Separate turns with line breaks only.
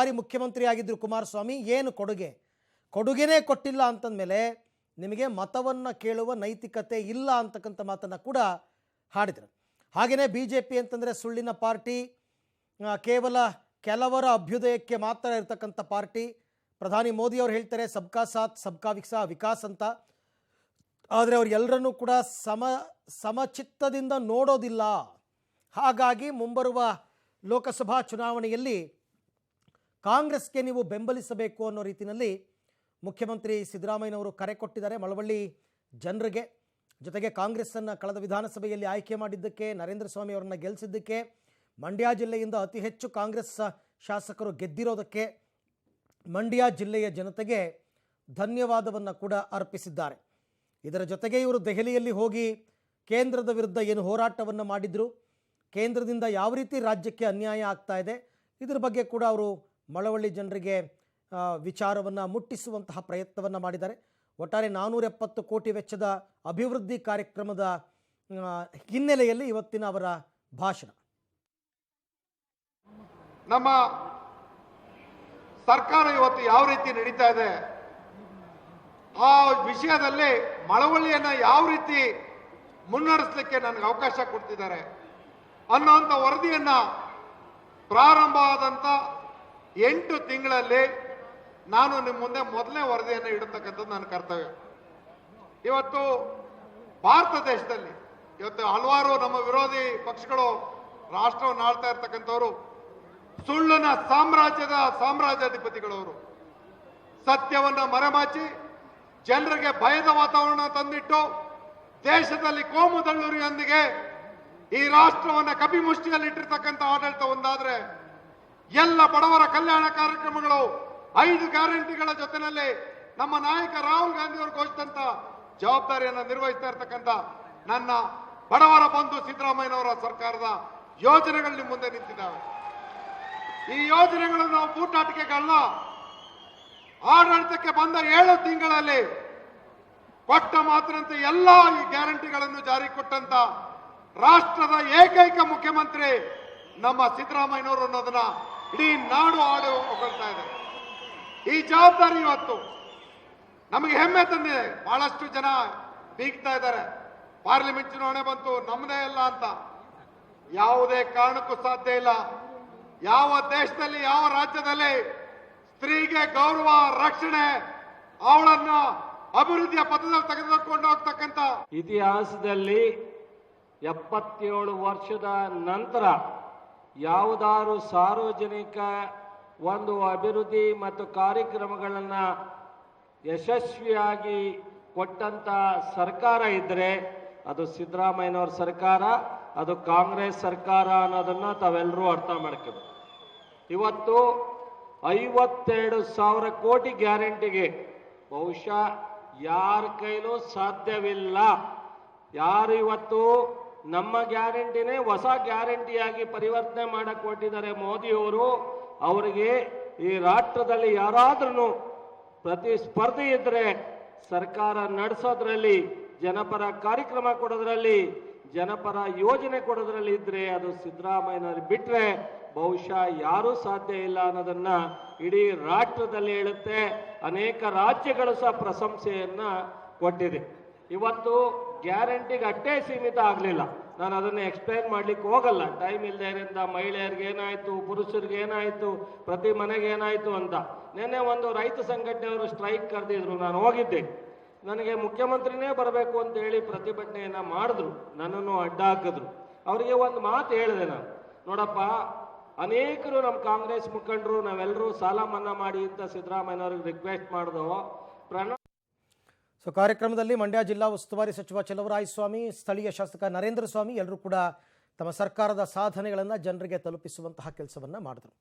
ಬಾರಿ ಮುಖ್ಯಮಂತ್ರಿ ಆಗಿದ್ರು ಕುಮಾರಸ್ವಾಮಿ, ಏನು ಕೊಡುಗೆನೇ ಕೊಟ್ಟಿಲ್ಲ ಅಂತಂದಮೇಲೆ ನಿಮಗೆ ಮತವನ್ನು ಕೇಳುವ ನೈತಿಕತೆ ಇಲ್ಲ ಅಂತಕ್ಕಂಥ ಮಾತನ್ನು ಕೂಡ ಹಾಡಿದರು. ಹಾಗೆಯೇ BJP ಅಂತಂದರೆ ಸುಳ್ಳಿನ ಪಾರ್ಟಿ, ಕೇವಲ ಕೆಲವರ ಅಭ್ಯುದಯಕ್ಕೆ ಮಾತ್ರ ಇರತಕ್ಕಂಥ ಪಾರ್ಟಿ. ಪ್ರಧಾನಿ ಮೋದಿ ಅವರು ಹೇಳ್ತಾರೆ ಸಬ್ಕಾ ಸಾಥ್ ಸಬ್ಕಾ ವಿಕಾಸ್ ಅಂತ. ಆದರೆ ಅವರು ಎಲ್ಲರನ್ನೂ ಕೂಡ ಸಮಚಿತ್ತದಿಂದ ನೋಡೋದಿಲ್ಲ. ಹಾಗಾಗಿ ಮುಂಬರುವ ಲೋಕಸಭಾ ಚುನಾವಣೆಯಲ್ಲಿ ಕಾಂಗ್ರೆಸ್ಗೆ ನೀವು ಬೆಂಬಲಿಸಬೇಕು ಅನ್ನೋ ರೀತಿಯಲ್ಲಿ ಮುಖ್ಯಮಂತ್ರಿ ಸಿದ್ದರಾಮಯ್ಯನವರು ಕರೆ ಕೊಟ್ಟಿದ್ದಾರೆ ಮಳವಳ್ಳಿ ಜನರಿಗೆ. ಜೊತೆಗೆ ಕಾಂಗ್ರೆಸ್ಸನ್ನು ಕಳೆದ ವಿಧಾನಸಭೆಯಲ್ಲಿ ಆಯ್ಕೆ ಮಾಡಿದ್ದಕ್ಕೆ, ನರೇಂದ್ರ ಸ್ವಾಮಿ ಅವರನ್ನು ಗೆಲ್ಲಿಸಿದ್ದಕ್ಕೆ, ಮಂಡ್ಯ ಜಿಲ್ಲೆಯಿಂದ ಅತಿ ಹೆಚ್ಚು ಕಾಂಗ್ರೆಸ್ ಶಾಸಕರು ಗೆದ್ದಿರೋದಕ್ಕೆ ಮಂಡ್ಯ ಜಿಲ್ಲೆಯ ಜನತೆಗೆ ಧನ್ಯವಾದವನ್ನು ಕೂಡ ಅರ್ಪಿಸಿದ್ದಾರೆ. ಇದರ ಜೊತೆಗೆ ಇವರು ದೆಹಲಿಯಲ್ಲಿ ಹೋಗಿ ಕೇಂದ್ರದ ವಿರುದ್ಧ ಏನು ಹೋರಾಟವನ್ನು ಮಾಡಿದರು, ಕೇಂದ್ರದಿಂದ ಯಾವ ರೀತಿ ರಾಜ್ಯಕ್ಕೆ ಅನ್ಯಾಯ ಆಗ್ತಾ ಇದೆ, ಇದರ ಬಗ್ಗೆ ಕೂಡ ಅವರು ಮಳವಳ್ಳಿ ಜನರಿಗೆ ವಿಚಾರವನ್ನು ಮುಟ್ಟಿಸುವಂತಹ ಪ್ರಯತ್ನವನ್ನು ಮಾಡಿದ್ದಾರೆ. ಒಟ್ಟಾರೆ 470 ಕೋಟಿ ವೆಚ್ಚದ ಅಭಿವೃದ್ಧಿ ಕಾರ್ಯಕ್ರಮದ ಹಿನ್ನೆಲೆಯಲ್ಲಿ ಇವತ್ತಿನ ಅವರ ಭಾಷಣ.
ನಮ್ಮ ಸರ್ಕಾರ ಇವತ್ತು ಯಾವ ರೀತಿ ನಡೀತಾ ಇದೆ, ಆ ವಿಷಯದಲ್ಲಿ ಮಳವಳ್ಳಿಯನ್ನ ಯಾವ ರೀತಿ ಮುನ್ನಡೆಸಲಿಕ್ಕೆ ನನಗೆ ಅವಕಾಶ ಕೊಡ್ತಿದ್ದಾರೆ ಅನ್ನೋಂಥ ವರದಿಯನ್ನ ಪ್ರಾರಂಭ ಆದಂತ 8 ತಿಂಗಳಲ್ಲಿ ನಾನು ನಿಮ್ಮ ಮುಂದೆ ಮೊದಲನೇ ವರದಿಯನ್ನು ಇಡತಕ್ಕಂಥದ್ದು ನನ್ನ ಕರ್ತವ್ಯ. ಇವತ್ತು ಭಾರತ ದೇಶದಲ್ಲಿ ಇವತ್ತು ಹಲವಾರು ನಮ್ಮ ವಿರೋಧಿ ಪಕ್ಷಗಳು ರಾಷ್ಟ್ರವನ್ನು ಆಳ್ತಾ ಇರ್ತಕ್ಕಂಥವ್ರು ಸುಳ್ಳಿನ ಸಾಮ್ರಾಜ್ಯಾಧಿಪತಿಗಳವರು ಸತ್ಯವನ್ನ ಮರೆಮಾಚಿ ಜನರಿಗೆ ಭಯದ ವಾತಾವರಣ ತಂದಿಟ್ಟು ದೇಶದಲ್ಲಿ ಕೋಮು ದಳ್ಳೂರಿಯೊಂದಿಗೆ ಈ ರಾಷ್ಟ್ರವನ್ನ ಕಪಿಮುಷ್ಟಿಯಲ್ಲಿಟ್ಟಿರ್ತಕ್ಕಂಥ ಆಡಳಿತ ಒಂದಾದ್ರೆ, ಎಲ್ಲ ಬಡವರ ಕಲ್ಯಾಣ ಕಾರ್ಯಕ್ರಮಗಳು 5 ಗ್ಯಾರಂಟಿಗಳ ಜೊತೆಯಲ್ಲಿ ನಮ್ಮ ನಾಯಕ ರಾಹುಲ್ ಗಾಂಧಿ ಅವರು ಘೋಷಿಸಿದಂತ ಜವಾಬ್ದಾರಿಯನ್ನು ನಿರ್ವಹಿಸ್ತಾ ಇರ್ತಕ್ಕಂಥ ನನ್ನ ಬಡವರ ಬಂಧು ಸಿದ್ದರಾಮಯ್ಯನವರ ಸರ್ಕಾರದ ಯೋಜನೆಗಳು ನಿಮ್ಮ ಮುಂದೆ ನಿಂತಿದ್ದಾವೆ. ಈ ಯೋಜನೆಗಳನ್ನು ನಾವು ಬೂಟಾಟಿಕೆಗಳನ್ನ ಆಡಳಿತಕ್ಕೆ ಬಂದ 7 ತಿಂಗಳಲ್ಲಿ ಕೊಟ್ಟ ಮಾತ್ರದಂತೆ ಎಲ್ಲಾ ಈ ಗ್ಯಾರಂಟಿಗಳನ್ನು ಜಾರಿ ಕೊಟ್ಟಂತ ರಾಷ್ಟ್ರದ ಏಕೈಕ ಮುಖ್ಯಮಂತ್ರಿ ನಮ್ಮ ಸಿದ್ದರಾಮಯ್ಯನವರು ಅನ್ನೋದನ್ನ ಇಡೀ ನಾಡು ಆಡಿ ಹೊಗಳ್ತಾ ಇದೆ. ಈ ಜವಾಬ್ದಾರಿ ಇವತ್ತು ನಮಗೆ ಹೆಮ್ಮೆ ತಂದಿದೆ. ಬಹಳಷ್ಟು ಜನ ಬೀಗ್ತಾ ಇದ್ದಾರೆ, ಪಾರ್ಲಿಮೆಂಟ್ ಚುನಾವಣೆ ಬಂತು ನಮ್ಮದೇ ಇಲ್ಲ ಅಂತ. ಯಾವುದೇ ಕಾರಣಕ್ಕೂ ಸಾಧ್ಯ ಇಲ್ಲ. ಯಾವ ದೇಶದಲ್ಲಿ, ಯಾವ ರಾಜ್ಯದಲ್ಲಿ ಸ್ತ್ರೀಗೆ ಗೌರವ, ರಕ್ಷಣೆ, ಅವಳನ್ನ ಅಭಿವೃದ್ಧಿಯ ಪಥದಲ್ಲಿ ತೆಗೆದುಕೊಂಡು ಹೋಗ್ತಕ್ಕಂಥ
ಇತಿಹಾಸದಲ್ಲಿ 77 ವರ್ಷದ ನಂತರ ಯಾವುದಾದ್ರು ಸಾರ್ವಜನಿಕ ಒಂದು ಅಭಿವೃದ್ಧಿ ಮತ್ತು ಕಾರ್ಯಕ್ರಮಗಳನ್ನು ಯಶಸ್ವಿಯಾಗಿ ಕೊಟ್ಟಂತ ಸರ್ಕಾರ ಇದ್ದರೆ ಅದು ಸಿದ್ದರಾಮಯ್ಯನವ್ರ ಸರ್ಕಾರ, ಅದು ಕಾಂಗ್ರೆಸ್ ಸರ್ಕಾರ ಅನ್ನೋದನ್ನ ತಾವೆಲ್ಲರೂ ಅರ್ಥ ಮಾಡ್ಕೋಬೇಕು. ಇವತ್ತು 52,000 ಕೋಟಿ ಗ್ಯಾರಂಟಿಗೆ ಬಹುಶಃ ಯಾರ ಕೈಲೂ ಸಾಧ್ಯವಿಲ್ಲ. ಯಾರು ಇವತ್ತು ನಮ್ಮ ಗ್ಯಾರಂಟಿನೇ ಹೊಸ ಗ್ಯಾರಂಟಿಯಾಗಿ ಪರಿವರ್ತನೆ ಮಾಡಕ್ಕೆ ಕೊಟ್ಟಿದ್ದಾರೆ ಮೋದಿಯವರು, ಅವರಿಗೆ ಈ ರಾಷ್ಟ್ರದಲ್ಲಿ ಯಾರಾದ್ರೂ ಪ್ರತಿಸ್ಪರ್ಧಿ ಇದ್ರೆ ಸರ್ಕಾರ ನಡೆಸೋದ್ರಲ್ಲಿ, ಜನಪರ ಕಾರ್ಯಕ್ರಮ ಕೊಡೋದ್ರಲ್ಲಿ, ಜನಪರ ಯೋಜನೆ ಕೊಡೋದ್ರಲ್ಲಿ ಇದ್ರೆ ಅದು ಸಿದ್ದರಾಮಯ್ಯನವ್ರು ಬಿಟ್ರೆ ಬಹುಶಃ ಯಾರೂ ಸಾಧ್ಯ ಇಲ್ಲ ಅನ್ನೋದನ್ನ ಇಡೀ ರಾಷ್ಟ್ರದಲ್ಲಿ ಹೇಳುತ್ತೆ. ಅನೇಕ ರಾಜ್ಯಗಳು ಸಹ ಪ್ರಶಂಸೆಯನ್ನ ಕೊಟ್ಟಿದೆ. ಇವತ್ತು ಗ್ಯಾರಂಟಿಗೆ ಅಷ್ಟೇ ಸೀಮಿತ ಆಗಲಿಲ್ಲ. ನಾನು ಅದನ್ನು ಎಕ್ಸ್ಪ್ಲೈನ್ ಮಾಡ್ಲಿಕ್ಕೆ ಹೋಗಲ್ಲ, ಟೈಮ್ ಇಲ್ಲದೇರಿಂದ ಮಹಿಳೆಯರಿಗೆ ಏನಾಯ್ತು, ಪುರುಷರಿಗೆ ಏನಾಯ್ತು, ಪ್ರತಿ ಮನೆಗೆ ಏನಾಯ್ತು ಅಂತ. ನಿನ್ನೆ ಒಂದು ರೈತ ಸಂಘಟನೆಯವರು ಸ್ಟ್ರೈಕ್ ಕರೆದಿದ್ರು, ನಾನು ಹೋಗಿದ್ದೆ. ನನಗೆ ಮುಖ್ಯಮಂತ್ರಿನೇ ಬರಬೇಕು ಅಂತ ಹೇಳಿ ಪ್ರತಿಭಟನೆಯನ್ನ ಮಾಡಿದ್ರು, ನನ್ನನ್ನು ಅಡ್ಡ ಹಾಕಿದ್ರು. ಅವರಿಗೆ ಒಂದು ಮಾತು ಹೇಳಿದೆ ನಾನು, ನೋಡಪ್ಪ, ಅನೇಕರು ನಮ್ಮ ಕಾಂಗ್ರೆಸ್ ಮುಖಂಡರು ನಾವೆಲ್ಲರೂ ಸಾಲ ಮನ್ನಾ ಮಾಡಿ ಅಂತ ಸಿದ್ದರಾಮಯ್ಯನವ್ರಿಗೆ ರಿಕ್ವೆಸ್ಟ್ ಮಾಡಿದೋ.
ಕಾರ್ಯಕ್ರಮದಲ್ಲಿ ಮಂಡ್ಯ ಜಿಲ್ಲಾ ಉಸ್ತುವಾರಿ ಸಚಿವ ಚಲುವರಾಯಸ್ವಾಮಿ, ಸ್ಥಳೀಯ ಶಾಸಕ ನರೇಂದ್ರ ಸ್ವಾಮಿ ಎಲ್ಲರೂ ಕೂಡ ತಮ್ಮ ಸರ್ಕಾರದ ಸಾಧನೆಗಳನ್ನು ಜನರಿಗೆ ತಲುಪಿಸುವಂತಹ ಕೆಲಸವನ್ನು ಮಾಡಿದರು.